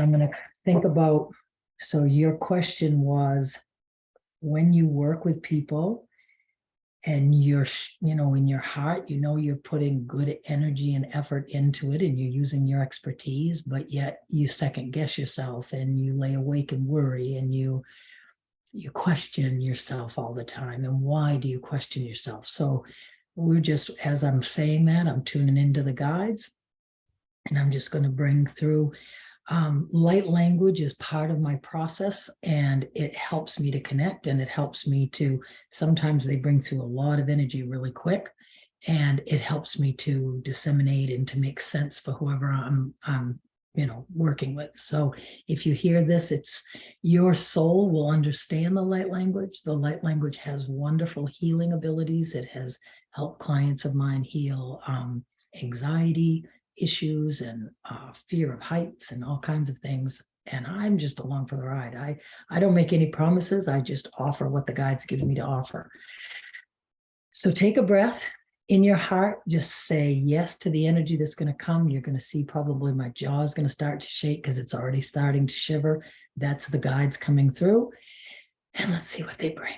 I'm going to think about, so your question was, when you work with people and you're, in your heart, you're putting good energy and effort into it and you're using your expertise, but yet you second guess yourself and you lay awake and worry and you question yourself all the time. And why do you question yourself? So we're just, as I'm saying that, I'm tuning into the guides and I'm just going to bring through light language is part of my process, and it helps me to connect, and it helps me to, sometimes they bring through a lot of energy really quick, and it helps me to disseminate and to make sense for whoever I'm working with. So if you hear this, it's your soul will understand the light language. The light language has wonderful healing abilities. It has helped clients of mine heal anxiety issues and fear of heights and all kinds of things. And I'm just along for the ride. I don't make any promises. I just offer what the guides give me to offer. So take a breath in your heart. Just say yes to the energy that's going to come. You're going to see probably my jaw is going to start to shake because it's already starting to shiver. That's the guides coming through. And let's see what they bring.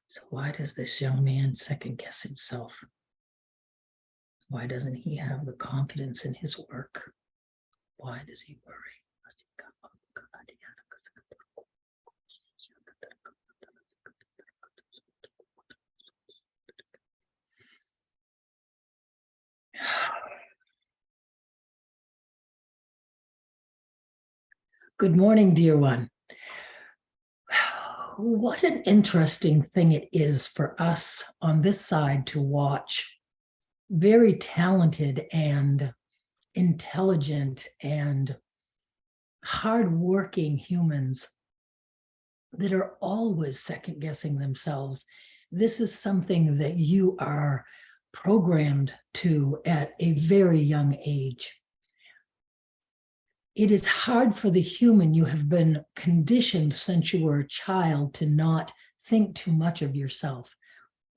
So why does this young man second guess himself? Why doesn't he have the confidence in his work? Why does he worry? Good morning, dear one. What an interesting thing it is for us on this side to watch very talented and intelligent and hardworking humans that are always second guessing themselves. This is something that you are programmed to at a very young age. It is hard for the human. You have been conditioned since you were a child to not think too much of yourself.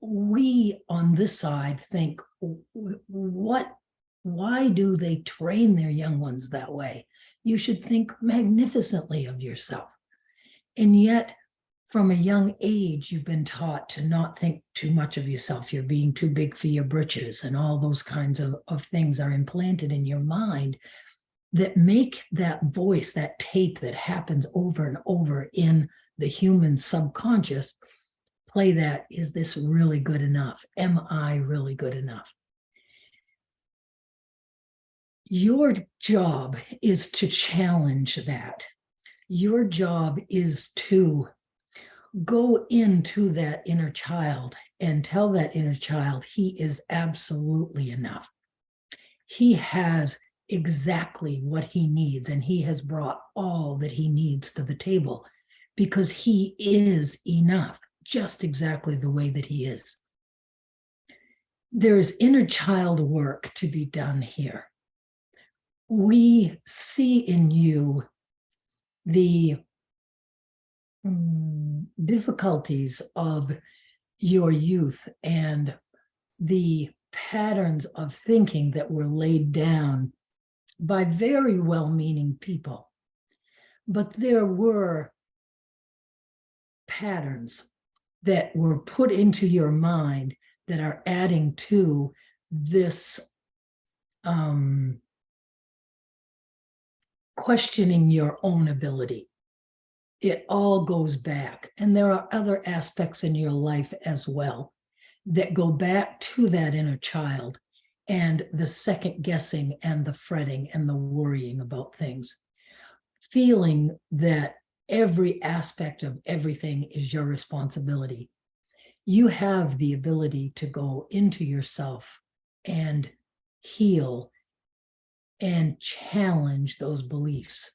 We on this side think, why do they train their young ones that way? You should think magnificently of yourself. And yet, from a young age, you've been taught to not think too much of yourself. You're being too big for your britches, and all those kinds of things are implanted in your mind that make that voice, that tape that happens over and over in the human subconscious, play that, is this really good enough? Am I really good enough? Your job is to challenge that. Your job is to go into that inner child and tell that inner child he is absolutely enough. He has exactly what he needs, and he has brought all that he needs to the table because he is enough, just exactly the way that he is. There is inner child work to be done here. We see in you the difficulties of your youth and the patterns of thinking that were laid down by very well-meaning people. But there were patterns that were put into your mind that are adding to this questioning your own ability. It all goes back. And there are other aspects in your life as well that go back to that inner child and the second guessing and the fretting and the worrying about things. Feeling that every aspect of everything is your responsibility. You have the ability to go into yourself and heal and challenge those beliefs.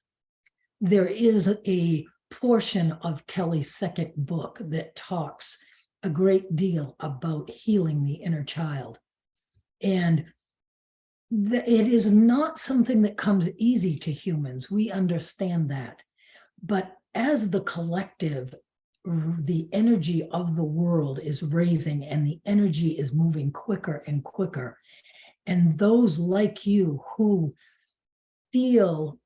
There is a portion of Kelly's second book that talks a great deal about healing the inner child. And it is not something that comes easy to humans. We understand that. But as the collective, the energy of the world is raising and the energy is moving quicker and quicker. And those like you who feel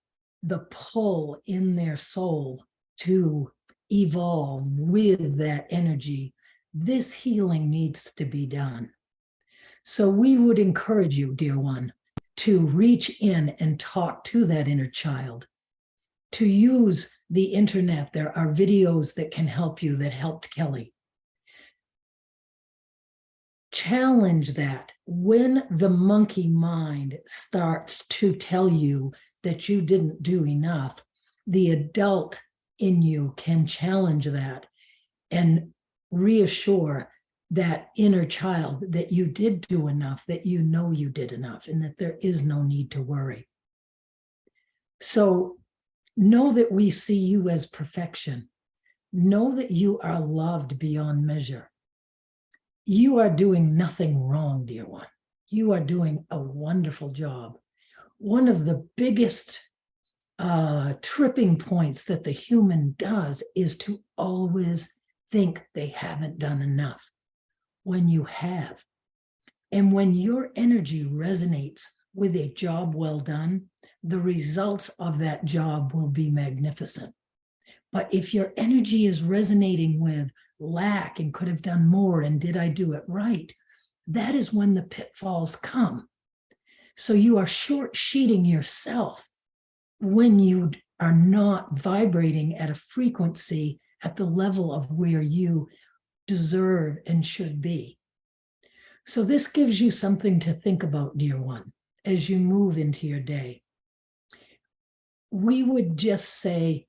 the pull in their soul to evolve with that energy, this healing needs to be done. So we would encourage you, dear one, to reach in and talk to that inner child, to use the internet. There are videos that can help you, that helped Kelly. Challenge that. When the monkey mind starts to tell you that you didn't do enough, the adult in you can challenge that and reassure that inner child that you did do enough, that you know you did enough, and that there is no need to worry. So know that we see you as perfection. Know that you are loved beyond measure. You are doing nothing wrong, dear one. You are doing a wonderful job. One of the biggest tripping points that the human does is to always think they haven't done enough when you have. And when your energy resonates with a job well done, the results of that job will be magnificent. But if your energy is resonating with lack and could have done more and did I do it right, that is when the pitfalls come. So you are short-sheeting yourself when you are not vibrating at a frequency at the level of where you deserve and should be. So this gives you something to think about, dear one, as you move into your day. We would just say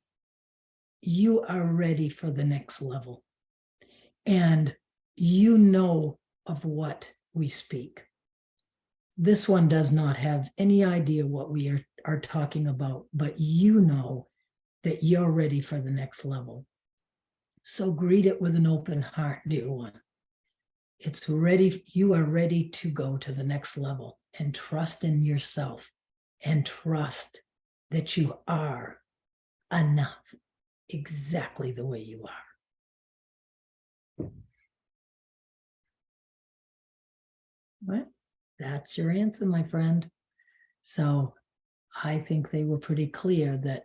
you are ready for the next level, and you know of what we speak. This one does not have any idea what we are talking about, but you know that you're ready for the next level. So greet it with an open heart, dear one. It's ready. You are ready to go to the next level, and trust in yourself and trust that you are enough exactly the way you are. Well, that's your answer, my friend. So I think they were pretty clear that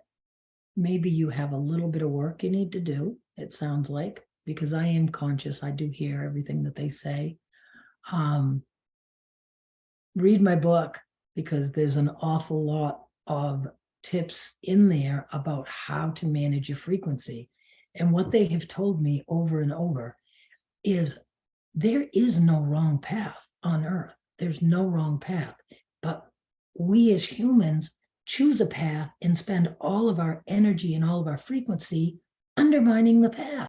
maybe you have a little bit of work you need to do, it sounds like, because I am conscious. I do hear everything that they say. Read my book, because there's an awful lot of tips in there about how to manage your frequency. And what they have told me over and over is there is no wrong path on earth. There's no wrong path. But we as humans choose a path and spend all of our energy and all of our frequency undermining the path.